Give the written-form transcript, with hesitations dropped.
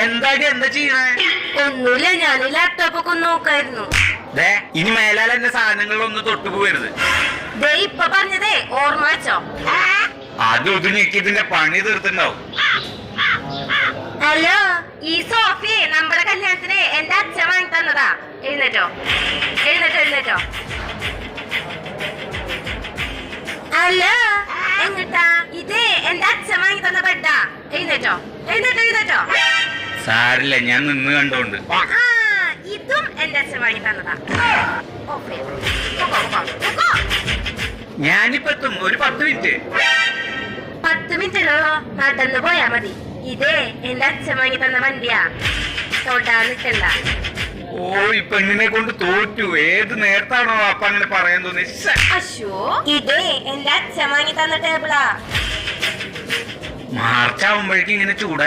എന്താ ചെയ്യണേ? ഒന്നുമില്ല, ഞാൻ ലാപ്ടോപ്പ് ഒക്കെ നോക്കായിരുന്നു. ഇനി മേലാൽ എന്റെ സാധനങ്ങളിലൊന്നും തൊട്ടുപോകരുത്. ഇപ്പൊ പറഞ്ഞതേ ഓർമ്മ വെച്ചോ? അതും ഇത് ഞെക്കിതിന്റെ പണി തീർത്തുണ്ടാവും. ഹലോ, ഈ സോഫിയെ നമ്മുടെ കല്യാണത്തിന് എന്റെ അച്ഛൻ വാങ്ങി തന്നതാ. എഴുന്നേറ്റോ. ഹലോ, എങ്ങട്ടാ? ഇതേ എന്റെ അച്ഛൻ വാങ്ങി തന്ന ബെഡാ. എഴുന്നേറ്റോ. സാരില്ല, ഞാൻ നിന്ന് കണ്ടോണ്ട്. ഇതും എന്റെ അച്ഛൻ വാങ്ങി തന്നതാ. ഞാനിപ്പോ എത്തും, ഒരു 10 മിനിറ്റ്. 10 മിനിറ്റിലോ? നടന്നു പോയാ മതി. ഇതേ എന്റെ അച്ഛൻ വാങ്ങി തന്ന വണ്ടിയാ, തൊടാൻ നിൽക്കണ്ട. ഓ, ഈ പെണ്ണിനെ കൊണ്ട് തോറ്റു. ഏത് നേരത്താണോ അപ്പ അങ്ങനെ പറയാൻ തോന്നി? അശോ, ഇതേ എന്റെ അച്ഛൻ വാങ്ങി തന്ന ടേബിളാ. മാർച്ച് ആവുമ്പോഴേക്കും ഇങ്ങനെ ചൂടാ.